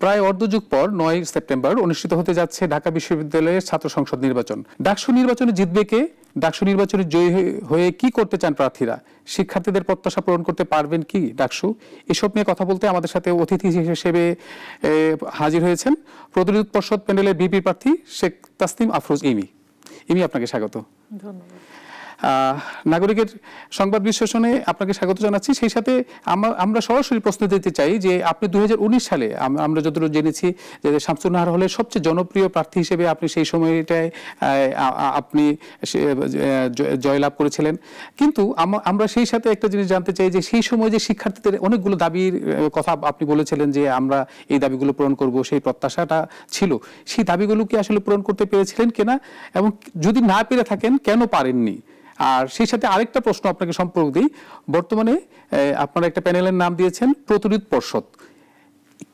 প্রায় অর্ধযুগ পর ৯ সেপ্টেম্বর অনুষ্ঠিত হতে যাচ্ছে ঢাকা বিশ্ববিদ্যালয়ের ছাত্র সংসদ নির্বাচন। ডাকসু নির্বাচনে জিতবে কে? ডাকসু নির্বাচনে জয়ী হয়ে কি করতে চান প্রার্থীরা? শিক্ষার্থীদের প্রত্যাশা পূরণ করতে পারবেন কি ডাকসু? এসব নিয়ে কথা বলতে আমাদের সাথে অতিথি হিসেবে হাজির হয়েছেন প্রতিরোধ পর্ষদ প্যানেলের ভিপি প্রার্থী শেখ তাসনিম আফরোজ ইমি। ইমি, আপনাকে স্বাগত। ধন্যবাদ। নাগরিকের সংবাদ বিশ্লেষণে আপনাকে স্বাগত জানাচ্ছি। সেই সাথে আমরা সরাসরি প্রশ্ন দিতে চাই যে আপনি 2019 সালে আমরা যতটুকু জেনেছি যে শামসুন নাহার হলের সবচেয়ে জনপ্রিয় প্রার্থী হিসেবে আপনি সেই সময়টায় আপনি জয়লাভ করেছিলেন। কিন্তু আমরা সেই সাথে একটা জিনিস জানতে চাই যে সেই সময় যে শিক্ষার্থীদের অনেকগুলো দাবির কথা আপনি বলেছিলেন যে আমরা এই দাবিগুলো পূরণ করব, সেই প্রত্যাশাটা ছিল, সেই দাবিগুলো কি আসলে পূরণ করতে পেরেছিলেন কিনা, এবং যদি না পেরে থাকেন কেন পারেননি? আর সেই সাথে আরেকটা প্রশ্ন আপনাকে সম্পর্ক দিই, বর্তমানে আপনারা একটা প্যানেলের নাম দিয়েছেন প্রতিরোধ পর্ষদ।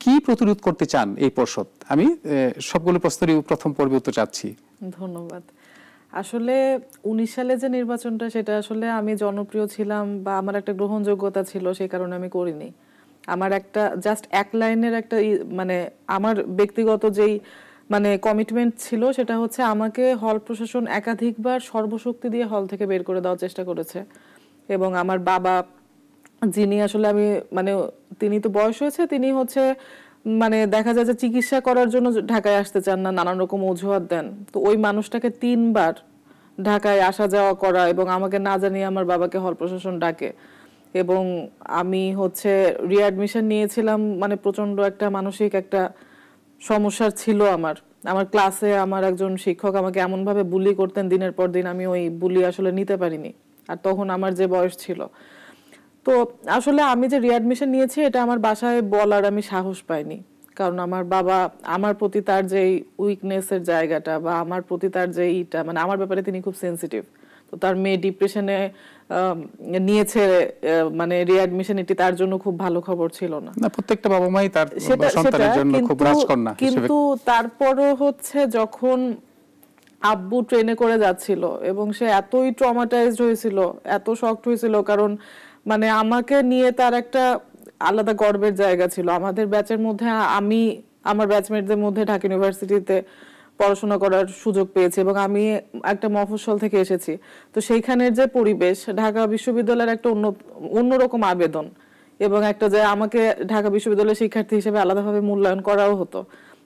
কি প্রতিরোধ করতে চান এই পর্ষদ? আমি সবগুলো প্রশ্নেরই প্রথম পর্বে উত্তর চাচ্ছি। ধন্যবাদ। আসলে 19 সালে যে নির্বাচনটা, সেটা আসলে আমি জনপ্রিয় ছিলাম বা আমার একটা গ্রহণযোগ্যতা ছিল, সেই কারণে আমি করিনি। আমার একটা জাস্ট এক লাইনের একটা মানে আমার ব্যক্তিগত যেই কমিটমেন্ট ছিল, সেটা হচ্ছে আমাকে হল প্রশাসন একাধিকবার সর্বশক্তি দিয়ে হল থেকে বের করে দেওয়ার চেষ্টা করেছে। এবং আমার বাবা, যিনি আসলে তিনি তো বয়স হয়েছে, তিনি হচ্ছে দেখা যায় যে চিকিৎসা করার জন্য ঢাকায় আসতে চান না, নানান রকম অজুহাত দেন। তো ওই মানুষটাকে 3 বার ঢাকায় আসা যাওয়া করা, এবং আমাকে না জানিয়ে আমার বাবাকে হল প্রশাসন ডাকে। এবং আমি হচ্ছে রিঅ্যাডমিশন নিয়েছিলাম, প্রচন্ড একটা মানসিক একটা সমস্যা ছিল আমার ক্লাসে আমার একজন শিক্ষক আমাকে এমন ভাবে বুলি করতেন দিনের পর দিন, আমি ওই বুলি আসলে নিতে পারিনি। আর তখন আমার যে বয়স ছিল, তো আসলে আমি যে রিঅ্যাডমিশন নিয়েছি এটা আমার বাসায় বলার আমি সাহস পাইনি। কারণ আমার বাবা আমার প্রতি তার যে উইকনেসের জায়গাটা বা আমার প্রতি তার যে আমার ব্যাপারে তিনি খুব সেনসিটিভ। তো তার মেয়ে ডিপ্রেশনে নিয়েছে, রিঅ্যাডমিশন, এটি তার জন্য খুব ভালো খবর ছিল না। প্রত্যেকটা বাবা মাই তার সন্তানের জন্য খুব রাজকন্যা। কিন্তু তারপরও হচ্ছে যখন আব্বু ট্রেনে করে যাচ্ছিল এবং সে এতই ট্রমাটাইজড হয়েছিল, এত শকড হয়েছিল, কারণ আমাকে নিয়ে তার একটা আলাদা গর্বের জায়গা ছিল। আমাদের ব্যাচের মধ্যে আমি আমার ব্যাচমেটদের মধ্যে ঢাকা ইউনিভার্সিটিতে পড়াশোনা করার সুযোগ পেয়েছি, এবং আমি একটা মফস্বল থেকে এসেছি। তো সেইখানের যে পরিবেশ, ঢাকা বিশ্ববিদ্যালয়ের একটা অন্যরকম আবেদন, এবং একটা যে আমাকে ঢাকা বিশ্ববিদ্যালয়ের শিক্ষার্থী হিসেবে আলাদাভাবে মূল্যায়ন করাও হতো।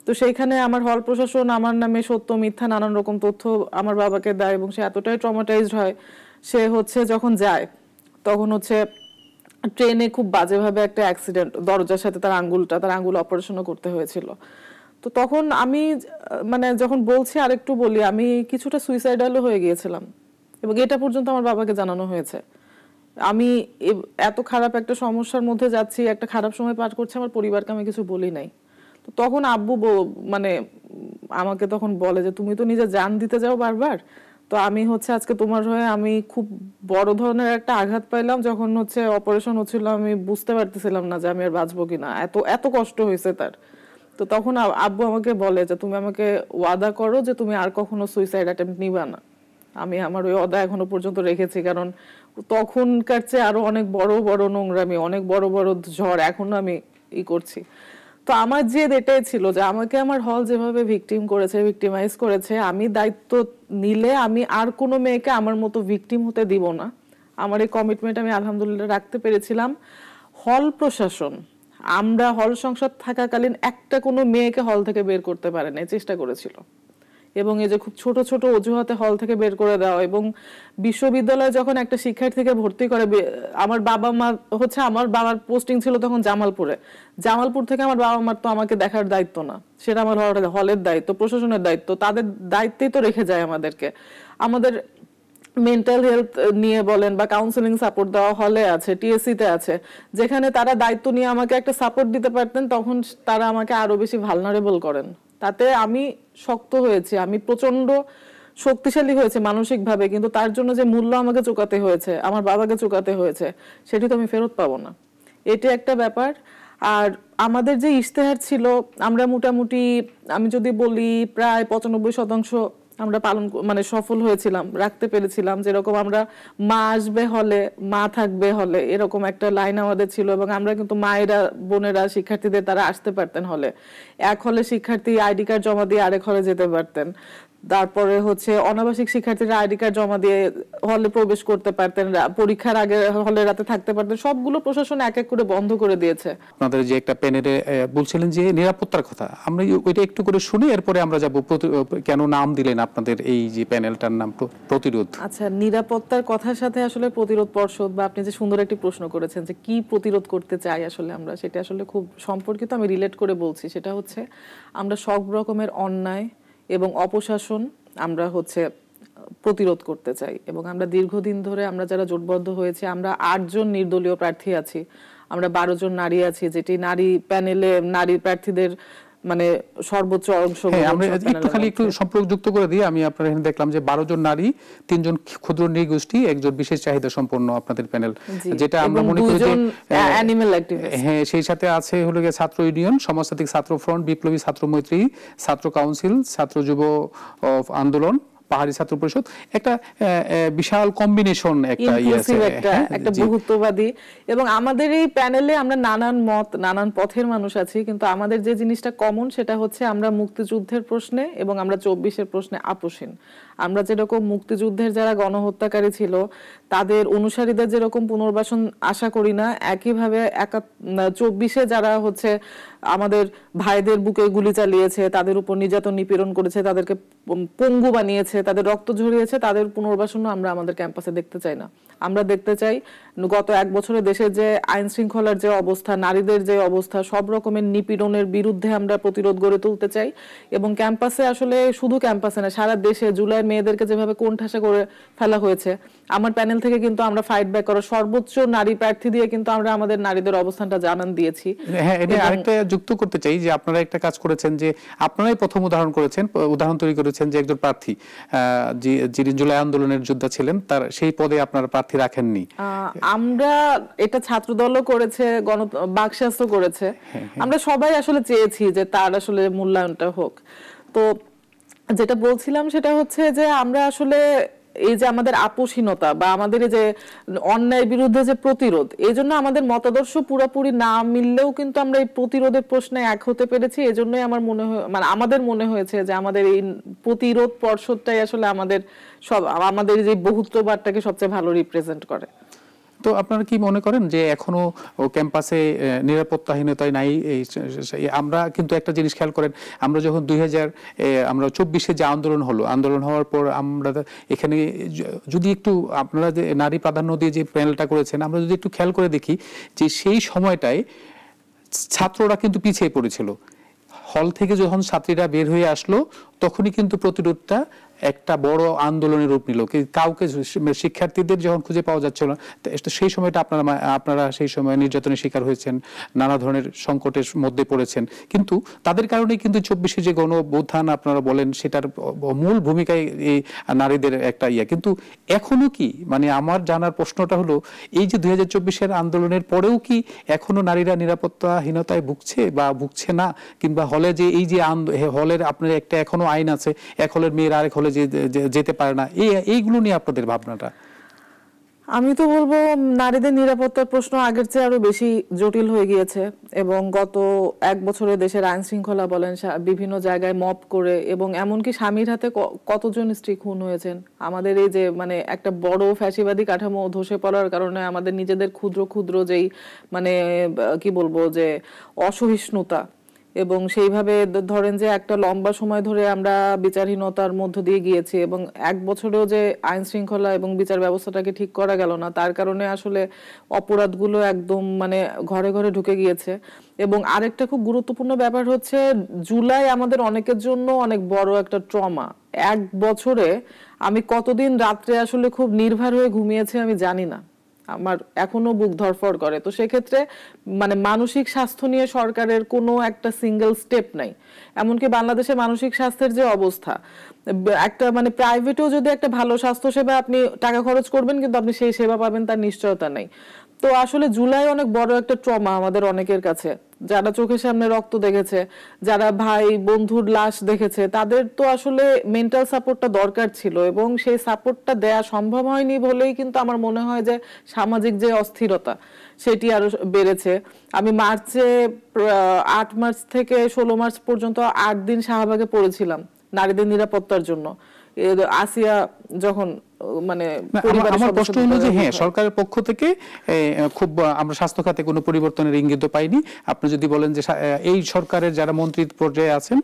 তো সেইখানে আমার হল প্রশাসন আমার নামে সত্য মিথ্যা নানান রকম তথ্য আমার বাবাকে দেয়, এবং সে এতটাই ট্রমাটাইজড হয়, সে হচ্ছে যখন যায় তখন হচ্ছে ট্রেনে খুব বাজেভাবে একটা অ্যাক্সিডেন্ট, দরজার সাথে তার আঙ্গুল অপারেশনও করতে হয়েছিল। তো তখন আমি যখন বলছি আরেকটু বলি, আমি কিছুটা সুইসাইডালও হয়ে গিয়েছিলাম, এবং এটা পর্যন্ত আমার বাবাকে জানানো হয়েছে। আমি এত খারাপ একটা সমস্যার মধ্যে যাচ্ছি, একটা খারাপ সময় পার করছি, আমার পরিবারকে আমি কিছু বলি নাই। তো তখন আব্বু আমাকে তখন বলে যে তুমি তো নিজে জান দিতে যাও বারবার, তো আমি হচ্ছে আজকে তোমার হয়ে আমি খুব বড় ধরনের একটা আঘাত পাইলাম, যখন হচ্ছে অপারেশন হচ্ছিল আমি বুঝতে পারতেছিলাম না যে আমি আর বাঁচবো কিনা, এত কষ্ট হয়েছে তার। তো তখন আব্বু আমাকে বলে যে তুমি আমাকে ওয়াদা করো যে তুমি আর কখনো সুইসাইড অ্যাটেম্প্ট নিবা না। আমি আমার ওই ওয়াদা এখনো পর্যন্ত রেখেছি, কারণ তখনকার চেয়ে আরো অনেক বড় বড় নোংরামি, অনেক বড় বড় ঝড় এখনো আমি করছি। তো আমার জেদ এটাই ছিল যে আমাকে আমার হল যেভাবে ভিকটিমাইজ করেছে, আমি দায়িত্ব নিলে আমি আর কোনো মেয়েকে আমার মতো ভিকটিম হতে দিব না। আমার এই কমিটমেন্ট আমি আলহামদুলিল্লাহ রাখতে পেরেছিলাম। হল প্রশাসন, আমরা হল সংসদ থাকাকালীন একটা কোনো মেয়েকে হল থেকে বের করতে পারে না, চেষ্টা করেছিল। এবং এই যে খুব ছোট ছোট অজুহাতে হল থেকে বের করে দেওয়া, এবং বিশ্ববিদ্যালয়ে যখন একটা শিক্ষার্থীকে ভর্তি করে, আমার বাবা মা হচ্ছে, আমার বাবার পোস্টিং ছিল তখন জামালপুর থেকে আমার বাবা মার তো আমাকে দেখার দায়িত্ব না, সেটা আমার হলের দায়িত্ব, প্রশাসনের দায়িত্ব, তাদের দায়িত্বেই তো রেখে যায় আমাদেরকে। আমাদের মেন্টাল হেলথ নিয়ে বলেন বা কাউন্সেলিং সাপোর্ট দেওয়া হলে আছে, টিএসসি তে আছে, যেখানে তারা দায়িত্ব নিয়ে আমাকে একটা সাপোর্ট দিতে পারতেন, তখন তারা আমাকে আরো বেশি ভালনারেবল করেন। তাতে আমি শক্ত হয়েছি, আমি প্রচন্ড শক্তিশালী হয়েছে মানসিকভাবে, কিন্তু তার জন্য যে মূল্য আমাকে চুকাতে হয়েছে, আমার বাবাকে চুকাতে হয়েছে, সেটি তো আমি ফেরত পাবো না। এটা একটা ব্যাপার। আর আমাদের যে ইশতেহার ছিল, আমরা মোটামুটি, আমি যদি বলি প্রায় 95% আমরা মানে সফল হয়েছিলাম, রাখতে পেরেছিলাম। যেরকম আমরা মা আসবে হলে, মা থাকবে হলে, এরকম একটা লাইন আমাদের ছিল। এবং আমরা কিন্তু মায়েরা, বোনেরা, শিক্ষার্থীদের তারা আসতে পারতেন হলে। এক হলে শিক্ষার্থী আইডি কার্ড জমা দিয়ে আরেক হলে যেতে পারতেন। তারপরে হচ্ছে অনাবাসিক শিক্ষার্থীরা আইডি কার্ড জমা দিয়ে হলে প্রবেশ করতে পারতেন, পরীক্ষার আগে হলে রাতে থাকতে পারতেন। সবগুলো প্রশাসন এক এক করে বন্ধ করে দিয়েছে। আপনাদের যে একটা প্যানেলে বলছিলেন যে নিরাপত্তার কথা, আমরা ওইটা একটু করে শুনি, এরপরে আমরা যাব কেন নাম দিলেন আপনাদের এই যে প্যানেলটার নাম প্রতিরোধ। আচ্ছা, নিরাপত্তার কথার সাথে আসলে প্রতিরোধ পর্ষদ বা আপনি যে সুন্দর একটি প্রশ্ন করেছেন যে কি প্রতিরোধ করতে চাই আসলে আমরা, সেটা আসলে খুব সম্পর্কিত। আমি রিলেট করে বলছি। সেটা হচ্ছে আমরা সব রকমের অন্যায় এবং অপশাসন আমরা হচ্ছে প্রতিরোধ করতে চাই। এবং আমরা দীর্ঘদিন ধরে আমরা যারা জোটবদ্ধ হয়েছে, আমরা 8 জন নির্দলীয় প্রার্থী আছি, আমরা 12 জন নারী আছি, যেটি নারী প্যানেলে নারী প্রার্থীদের মানে সর্বোচ্চ অংশ। আমরা একটু সম্পর্ক যুক্ত করে দিই। আমি আপনার এখানে দেখলাম যে 12 জন নারী, 3 জন ক্ষুদ্র নৃগোষ্ঠী, একজন বিশেষ চাহিদা সম্পন্ন আপনাদের প্যানেল, যেটা আমরা মনে করি যে অ্যানিমাল অ্যাক্টিভিস্ট। হ্যাঁ, সেই সাথে আছে হলো গিয়ে ছাত্র ইউনিয়ন, সমাজতান্ত্রিক ছাত্র ফ্রন্ট, বিপ্লবী ছাত্র মৈত্রী, ছাত্র কাউন্সিল, ছাত্র যুব আন্দোলন, পাহাড়ি ছাত্র পরিষদ। একটা বিশাল কম্বিনেশন, একটা বহুত্ববাদী। এবং আমাদের এই প্যানেলে আমরা নানান মত, নানান পথের মানুষ আছি, কিন্তু আমাদের যে জিনিসটা কমন সেটা হচ্ছে আমরা মুক্তিযুদ্ধের প্রশ্নে এবং আমরা 24-এর প্রশ্নে আপোষহীন। আমরা যেরকম মুক্তিযুদ্ধের যারা গণহত্যাকারী ছিল তাদের অনুসারীদের যেরকম পুনর্বাসন আশা করি না, একইভাবে 24-এ যারা হচ্ছে আমাদের ভাইদের বুকে গুলি চালিয়েছে, তাদের উপর নির্যাতন নিপীড়ন করেছে, তাদেরকে পঙ্গু বানিয়েছে, তাদের রক্ত ঝরিয়েছে, তাদের পুনর্বাসনও আমরা আমাদের ক্যাম্পাসে দেখতে চাই না। আমরা দেখতে চাই গত 1 বছরে দেশের যে আইন শৃঙ্খলার যে অবস্থা, নারীদের যে অবস্থা, সব রকমের নিপীড়নের বিরুদ্ধে আমরা প্রতিরোধ গড়ে তুলতে চাই। এবং ক্যাম্পাসে আসলে শুধু ক্যাম্পাসে না, সারা দেশে জুলাই মেয়েদেরকে যেভাবে কোণঠাসা করে ফেলা হয়েছে, আমার প্যানেল থেকে কিন্তু আমরা ফাইট ব্যাক করা সর্বোচ্চ নারী প্রার্থী দিয়ে কিন্তু আমরা আমাদের নারীদের অবস্থানটা জানান দিয়েছি। হ্যাঁ, এটা আরেকটা যুক্ত করতে চাই যে আপনারা একটা কাজ করেছেন, যে আপনারাই প্রথম উদাহরণ তৈরি করেছেন যে একজন প্রার্থী যিনি জুলাই আন্দোলনের যোদ্ধা ছিলেন, তার সেই পদে আপনারা প্রার্থী রাখেননি। আমরা এটা ছাত্রদলও করেছে, বাকশাসও করেছে। আমরা সবাই আসলে চেয়েছি যে তার আসলে মূল্যায়নটা হোক। তো যেটা বলছিলাম সেটা হচ্ছে যে আমরা আসলে এই যে আমাদের আপোষহীনতা বা আমাদের এই যে অন্যায়ের বিরুদ্ধে যে প্রতিরোধ, এই জন্য আমাদের মতাদর্শ পুরোপুরি না মিললেও কিন্তু আমরা এই প্রতিরোধের প্রশ্নে এক হতে পেরেছি। এই জন্যই আমার আমাদের মনে হয়েছে যে আমাদের এই প্রতিরোধ পর্ষদটাই আসলে আমাদের যে বহুত্ববাদটাকে সবচেয়ে ভালো রিপ্রেজেন্ট করে। তো আপনারা কি মনে করেন যে এখনো ক্যাম্পাসে নিরাপত্তাহীনতায় নাই? আমরা কিন্তু একটা জিনিস খেয়াল করেন, আমরা যখন 2024-এ যে আন্দোলন হওয়ার পর আমরা এখানে যদি একটু আপনারা যে নারী প্রাধান্য দিয়ে যে প্যানেলটা করেছেন, আমরা যদি একটু খেয়াল করে দেখি যে সেই সময়টায় ছাত্ররা কিন্তু পিছিয়ে পড়েছিল। হল থেকে যখন ছাত্রীরা বের হয়ে আসলো, তখনই কিন্তু প্রতিরোধটা একটা বড় আন্দোলনের রূপ নিল। কাউকে, শিক্ষার্থীদের যখন খুঁজে পাওয়া যাচ্ছিল না, সেই সময়টা আপনারা সেই সময় নির্যাতনের শিকার হয়েছেন, নানা ধরনের সংকটের মধ্যে পড়েছেন। কিন্তু তাদের কারণেই কিন্তু 24-এ যে গণ অভ্যুত্থান আপনারা বলেন, সেটার মূল ভূমিকায় এই নারীদের একটা কিন্তু এখনো কি, মানে আমার জানার প্রশ্নটা হলো, এই যে 2024-এর আন্দোলনের পরেও কি এখনো নারীরা নিরাপত্তাহীনতায় ভুগছে বা ভুগছে না? কিংবা হলে যে এই যে হলের আপনার একটা এখনো আইন আছে, এক হলের মেয়ের আরেক হলে যেতে পারে না, এইগুলো নিয়ে আপনাদের ভাবনাটা? আমি তো বলবো নারীদের নিরাপত্তার প্রশ্ন আগের চেয়ে আরো বেশি জটিল হয়ে গিয়েছে। এবং গত 1 বছরে দেশের আইন শৃঙ্খলা বলেন, বিভিন্ন জায়গায় মব করে, এবং এমনকি স্বামীর হাতে কতজন স্ত্রী খুন হয়েছেন। আমাদের এই যে মানে একটা বড় ফ্যাসিবাদী কাঠামো ধসে পড়ার কারণে আমাদের নিজেদের ক্ষুদ্র ক্ষুদ্র যেই মানে কি বলবো যে অসহিষ্ণুতা, এবং সেইভাবে ধরেন যে একটা লম্বা সময় ধরে আমরা বিচারহীনতার মধ্য দিয়ে গিয়েছি, এবং 1 বছরেও যে আইন শৃঙ্খলা এবং বিচার ব্যবস্থাটাকে ঠিক করা গেল না, তার কারণে আসলে অপরাধগুলো একদম মানে ঘরে ঘরে ঢুকে গিয়েছে। এবং আরেকটা খুব গুরুত্বপূর্ণ ব্যাপার হচ্ছে, জুলাই আমাদের অনেকের জন্য অনেক বড় একটা ট্রমা। 1 বছরে আমি কতদিন রাত্রে আসলে খুব নির্ভর হয়ে ঘুমিয়েছি আমি জানি না, আমার এখনো বুক ধরফর করে। তো সেক্ষেত্রে মানে মানসিক স্বাস্থ্য নিয়ে সরকারের কোনো একটা সিঙ্গেল স্টেপ নাই। এমনকি বাংলাদেশের মানসিক স্বাস্থ্যের যে অবস্থা, একটা মানে প্রাইভেটেও যদি একটা ভালো স্বাস্থ্য সেবা আপনি টাকা খরচ করবেন, কিন্তু আপনি সেই সেবা পাবেন তার নিশ্চয়তা নাই। তো আসলে জুলাই অনেক বড় একটা ট্রমা আমাদের অনেকের কাছে, যারা চোখের সামনে রক্ত দেখেছে, যারা ভাই বন্ধুর লাশ দেখেছে, তাদের তো আসলে মেন্টাল সাপোর্টটা দরকার ছিল, এবং সেই সাপোর্টটা দেয়া সম্ভব হয়নি বলেই কিন্তু আমার মনে হয় যে সামাজিক যে অস্থিরতা সেটি আরো বেড়েছে। আমি মার্চে 8 মার্চ থেকে 16 মার্চ পর্যন্ত 8 দিন শাহবাগে পড়েছিলাম নারীদের নিরাপত্তার জন্য। আসিয়া যখন মানে আমার প্রশ্ন হলো যে হ্যাঁ, সরকারের পক্ষ থেকে খুব আমরা স্বাস্থ্য খাতে কোনো পরিবর্তনের ইঙ্গিত পাইনি। আপনি যদি বলেন যে এই সরকারের যারা মন্ত্রী পর্যায়ে আছেন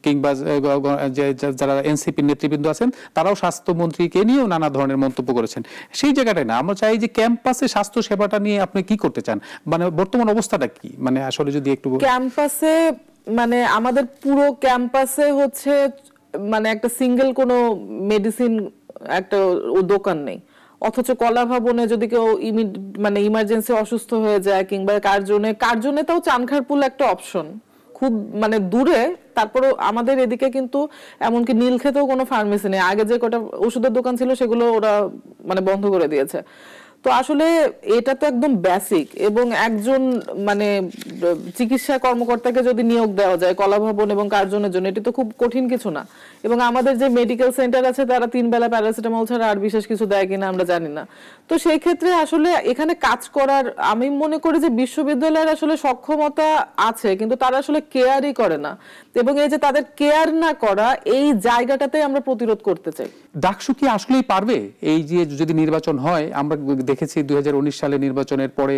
কিংবা যারা এনসিপির নেতৃবৃন্দ আছেন, তারাও স্বাস্থ্যমন্ত্রীকে নিয়েও নানা ধরনের মন্তব্য করেছেন। সেই জায়গাটায় না, আমরা চাই যে ক্যাম্পাসে স্বাস্থ্য সেবাটা নিয়ে আপনি কি করতে চান, মানে বর্তমান অবস্থাটা কি, মানে আসলে যদি একটু ক্যাম্পাসে, মানে আমাদের পুরো ক্যাম্পাসে হচ্ছে মানে একটা সিঙ্গেল কোনো মেডিসিন একটা দোকান নেই, অথচ কলা ভবনে যদি কেউ মানে ইমার্জেন্সি অসুস্থ হয়ে যায় কিংবা কার্জনে তাও চানখারপুল একটা অপশন, খুব মানে দূরে, তারপরেও আমাদের এদিকে কিন্তু এমনকি নীলক্ষেতেও কোনো ফার্মেসি নেই। আগে যে কটা ওষুধের দোকান ছিল সেগুলো ওরা মানে বন্ধ করে দিয়েছে। তো আসলে এটা তো একদম বেসিক, এবং একজন মানে চিকিৎসা কর্মকর্তাকে যদি নিয়োগ দেওয়া যায় কলা ভবন এবং কার্জনের জন্য, এটি তো খুব কঠিন কিছু না। এবং আমাদের যে মেডিকেল সেন্টার আছে তারা 3 বেলা প্যারাসিটামল ছাড়া আর বিশেষ কিছু দেয় কিনা আমরা জানি না। তো সেই ক্ষেত্রে আসলে এখানে কাজ করার আমি মনে করি যে বিশ্ববিদ্যালয়ের আসলে সক্ষমতা আছে, কিন্তু তারা আসলে কেয়ারই করে না, এবং এই যে তাদের কেয়ার না করা, এই জায়গাটাতে আমরা প্রতিরোধ করতে চাই। ডাকসু কি আসলেই পারবে এই যে যদি নির্বাচন হয়? আমরা দেখেছি 2019 সালে নির্বাচনের পরে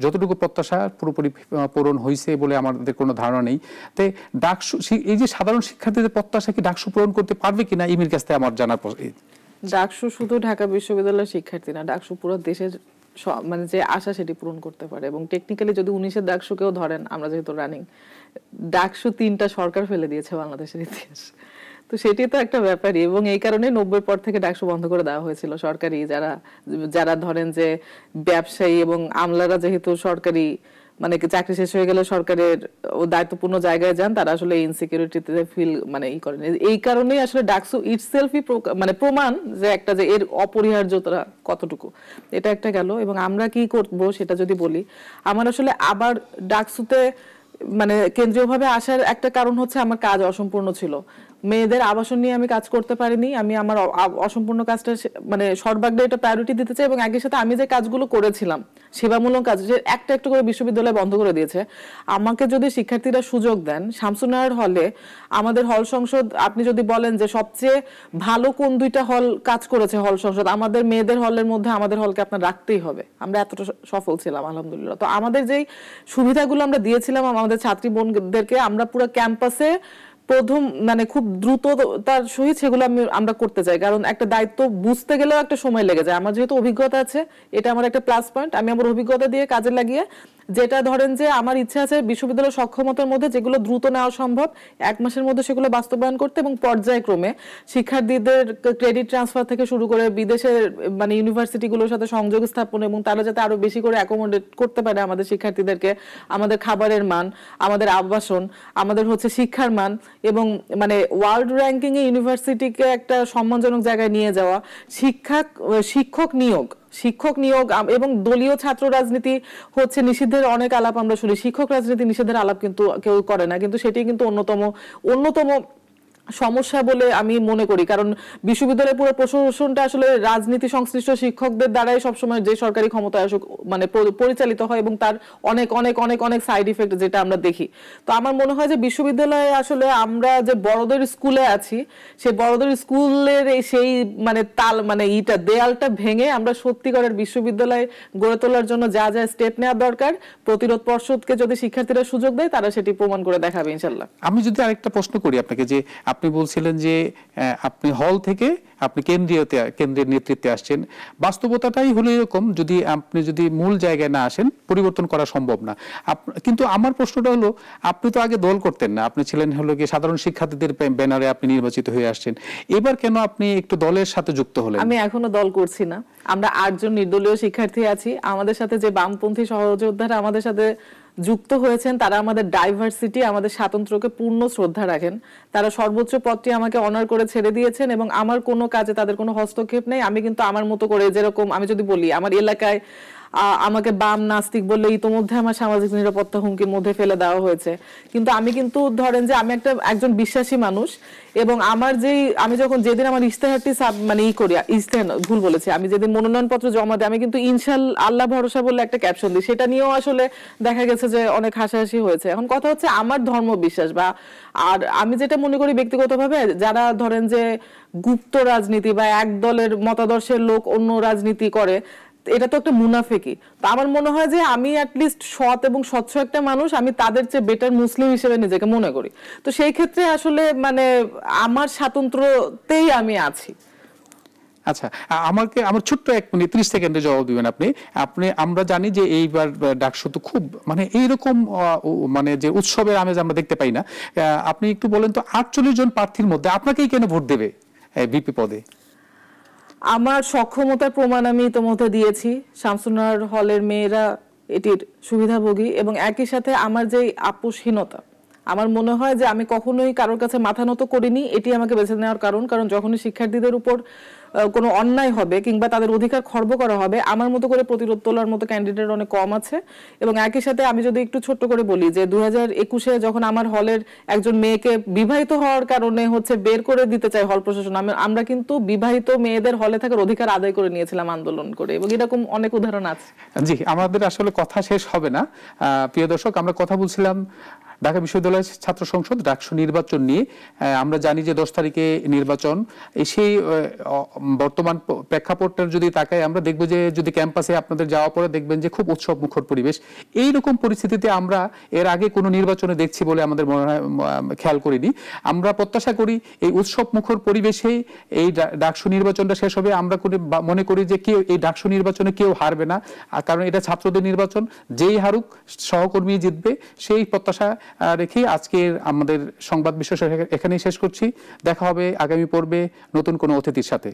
যতটুকু প্রত্যাশা পুরোপুরি পূরণ হয়েছে বলে আমাদের কোনো ধারণা নেই। তাই ডাকসু, এই যে সাধারণ শিক্ষার্থীদের প্রত্যাশা কি ডাকসু পূরণ করতে পারবে কিনা, ইমির কাছ থেকে আমার জানার। ডাকসু শুধু ঢাকা বিশ্ববিদ্যালয়ের শিক্ষার্থী না, ডাকসু পুরো দেশের মানে যে আশা সেটি পূরণ করতে পারে। এবং টেকনিক্যালি যদি 19-এর ডাকসুকেও ধরেন, আমরা যেহেতু রানিং, ডাকসু 3টা সরকার ফেলে দিয়েছে বাংলাদেশের ইতিহাস, তো সেটি তো একটা ব্যাপারই। এবং এই কারণে 90-এর পর থেকে ডাকসু বন্ধ করে দেওয়া হয়েছিল। সরকারি যারা ধরেন যে ব্যবসায়ী এবং আমলারা যেহেতু সরকারি মানে চাকরি শেষ হয়ে গেলে সরকারের দায়িত্বপূর্ণ জায়গায় যান, তারা আসলে ইনসিকিউরিটিতে ফিল মানে করেন। এই কারণেই আসলে ডাকসু ইটসেলফই মানে প্রমাণ যে একটা যে এর অপরিহার্যতা কতটুকু, এটা একটা গেল। এবং আমরা কি করব সেটা যদি বলি, আমার আসলে আবার ডাকসুতে মানে কেন্দ্রীয়ভাবে আসার একটা কারণ হচ্ছে আমার কাজ অসম্পূর্ণ ছিল। মেয়েদের আবাসন নিয়ে আমি কাজ করতে পারিনি। আমি আমার অসম্পূর্ণ কাজটা মানে সর্বাগ্রে এটা প্রায়োরিটি দিতে চাই। এবং একই সাথে আমি যে কাজগুলো করেছিলাম সেবামূলক কাজ, যে একটা একটা করে বিশ্ববিদ্যালয় বন্ধ করে দিয়েছে, আমাকে যদি শিক্ষার্থীরা সুযোগ দেন, শামসুন্নাহার হলে আমাদের হল সংসদ, আপনি যদি বলেন যে সবচেয়ে ভালো কোন 2টা হল কাজ করেছে হল সংসদ, আমাদের মেয়েদের হলের মধ্যে আমাদের হলকে আপনার রাখতেই হবে। আমরা এতটা সফল ছিলাম আলহামদুলিল্লাহ। তো আমাদের যেই সুবিধাগুলো আমরা দিয়েছিলাম আমাদের ছাত্রী বোনদেরকে, আমরা পুরো ক্যাম্পাসে প্রথম মানে খুব দ্রুততার সহিত সেগুলো আমরা করতে চাই। কারণ একটা দায়িত্ব বুঝতে গেলেও একটা সময় লেগে যায়। আমার যেহেতু অভিজ্ঞতা আছে, এটা আমার একটা প্লাস পয়েন্ট। আমি আমার অভিজ্ঞতা দিয়ে কাজে লাগিয়ে, যেটা ধরেন যে আমার ইচ্ছা আছে বিশ্ববিদ্যালয়ের সক্ষমতার মধ্যে যেগুলো দ্রুত নেওয়া সম্ভব 1 মাসের মধ্যে সেগুলো বাস্তবায়ন করতে, এবং পর্যায়ক্রমে শিক্ষার্থীদের ক্রেডিট ট্রান্সফার থেকে শুরু করে বিদেশের মানে ইউনিভার্সিটিগুলোর সাথে সংযোগ স্থাপন, এবং তারা যাতে আরো বেশি করে অ্যাকোমোডেট করতে পারে আমাদের শিক্ষার্থীদেরকে, আমাদের খাবারের মান, আমাদের আবাসন, আমাদের হচ্ছে শিক্ষার মান, এবং মানে ওয়ার্ল্ড র্যাঙ্কিং এ ইউনিভার্সিটিকে একটা সম্মানজনক জায়গায় নিয়ে যাওয়া, শিক্ষক নিয়োগ এবং দলীয় ছাত্র রাজনীতি হচ্ছে নিষিদ্ধের অনেক আলাপ আমরা শুনি। শিক্ষক রাজনীতি নিষিদ্ধের আলাপ কিন্তু কেউ করে না, কিন্তু সেটি কিন্তু অন্যতম সমস্যা বলে আমি মনে করি। কারণ বিশ্ববিদ্যালয়ের পুরো প্রশাসনটা আসলে রাজনীতি সংশ্লিষ্ট শিক্ষকদের দ্বারাই সবসময় যে সরকারি ক্ষমতায় আসুক মানে পরিচালিত হয়, এবং তার অনেক অনেক অনেক অনেক সাইড ইফেক্ট যেটা আমরা দেখি। তো আমার মনে হয় যে বিশ্ববিদ্যালয়ে আসলে আমরা যে বড়দের স্কুলে আছি, সেই বড়দের স্কুলের সেই মানে দেয়ালটা ভেঙে আমরা সত্যিকারের বিশ্ববিদ্যালয় গড়ে তোলার জন্য যা যা স্টেপ নেওয়া দরকার, প্রতিরোধ পর্ষদকে যদি শিক্ষার্থীরা সুযোগ দেয়, তারা সেটি প্রমাণ করে দেখাবে ইনশাল্লাহ। আমি যদি আরেকটা প্রশ্ন করি আপনাকে, যে আপনি বলছিলেন যে আপনি হল থেকে আপনি কেন্দ্রের নেতৃত্বে আসছেন, বাস্তবতাটাই হলো এরকম, আপনি যদি মূল জায়গায় না আসেন পরিবর্তন করা সম্ভব না। কিন্তু আমার প্রশ্নটা হলো, আপনি তো আগে দল করতেন না, আপনি ছিলেন হলো গিয়ে সাধারণ শিক্ষার্থীদের ব্যানারে আপনি নির্বাচিত হয়ে আসছেন, এবার কেন আপনি একটু দলের সাথে যুক্ত হলেন? আমি এখনো দল করছি না। আমরা 8 জন নির্দলীয় শিক্ষার্থী আছি। আমাদের সাথে যে বামপন্থী সহযোদ্ধারা আমাদের সাথে যুক্ত হয়েছেন, তারা আমাদের ডাইভার্সিটি, আমাদের স্বাতন্ত্র্যকে পূর্ণ শ্রদ্ধা রাখেন। তারা সর্বোচ্চ পদটি আমাকে অনার করে ছেড়ে দিয়েছেন, এবং আমার কোনো কাজে তাদের কোনো হস্তক্ষেপ নেই। আমি কিন্তু আমার মতো করে, যেরকম আমি যদি বলি আমার এলাকায় আমাকে বাম নাস্তিক বললে ইতোমধ্যে আমার সামাজিক নিরাপত্তা হুমকির মধ্যে ফেলে দেওয়া হয়েছে। কিন্তু আমি কিন্তু ধরেন যে আমি একজন বিশ্বাসী মানুষ, এবং আমার আমি যেদিন আমার ইশতেহারটি মানে ইশতেহার ভুল বলেছি, আমি যেদিন মনোনয়নপত্র জমা দিই আমি কিন্তু আল্লাহ ভরসা বলে একটা ক্যাপশন দিই, সেটা নিয়েও আসলে দেখা গেছে যে অনেক হাসাহাসি হয়েছে। এখন কথা হচ্ছে আমার ধর্ম বিশ্বাস আর আমি যেটা মনে করি ব্যক্তিগতভাবে, যারা ধরেন যে গুপ্ত রাজনীতি বা এক দলের মতাদর্শের লোক অন্য রাজনীতি করে, এটা তো একটা মুনাফিকি। তো আমার মনে হয় যে আমি অ্যাটলিস্ট সৎ এবং স্বচ্ছ একটা মানুষ, আমি তাদের চেয়ে বেটার মুসলিম হিসেবে নিজেকে মনে করি। তো সেই ক্ষেত্রে আসলে মানে আমার স্বাতন্ত্র্যতেই আমি আছি। আচ্ছা, আমার ছোট্ট 1 মিনিট 30 সেকেন্ডে জবাব দিবেন আপনি। আমরা জানি যে এইবার ডাকসু তো খুব মানে এইরকম মানে যে উৎসবের আমেজ আমরা দেখতে পাই না। আপনি একটু বলেন তো 48 জন প্রার্থীর মধ্যে আপনাকেই কেন ভোট দেবে ভিপি পদে? আমার সক্ষমতার প্রমাণ আমি ইতোমধ্যে দিয়েছি। শামসুন্নাহার হলের মেয়েরা এটির সুবিধাভোগী, এবং একই সাথে আমার যে আপোষহীনতা, আমার মনে হয় যে আমি কখনোই কারোর কাছে মাথা নত করিনি। এটি আমাকে বেছে নেওয়ার কারণ যখনই শিক্ষার্থীদের উপর কোনো অন্যায় হবে কিংবা তাদের অধিকার খর্ব করা হবে, আমার মতো করে প্রতিরোধ তোলার মতো ক্যান্ডিডেট অনেক কম আছে। এবং একই সাথে আমি যদি একটু ছোট্ট করে বলি যে 2021-এ যখন আমার হলের একজন মেয়েকে বিবাহিত হওয়ার কারণে বের করে দিতে চাই হল প্রশাসন, আমরা কিন্তু বিবাহিত মেয়েদের হলে থাকার অধিকার আদায় করে নিয়েছিলাম আন্দোলন করে, এবং এরকম অনেক উদাহরণ আছে। জি, আমাদের আসলে কথা শেষ হবে না। প্রিয় দর্শক, আমরা কথা বলছিলাম ঢাকা বিশ্ববিদ্যালয় ছাত্র সংসদ ডাকসু নির্বাচন নিয়ে। আমরা জানি যে 10 তারিখে নির্বাচন। সেই বর্তমান প্রেক্ষাপটটা যদি তাকাই, আমরা দেখবো যে যদি ক্যাম্পাসে আপনাদের যাওয়া পরে দেখবেন যে খুব উৎসব মুখর পরিবেশ। এইরকম পরিস্থিতিতে আমরা এর আগে কোনো নির্বাচনে দেখছি বলে আমাদের মনে হয় খেয়াল করিনি। আমরা প্রত্যাশা করি এই উৎসব মুখর পরিবেশেই এই ডাকসু নির্বাচনটা শেষ হবে। আমরা মনে করি যে এই ডাকসু নির্বাচনে কেউ হারবে না, কারণ এটা ছাত্রদের নির্বাচন। যেই হারুক সহকর্মী জিতবে, সেই প্রত্যাশা রেখে আজকের আমাদের সংবাদ বিশ্লেষণ এখানেই শেষ করছি। দেখা হবে আগামী পর্বে নতুন কোনো অতিথির সাথে।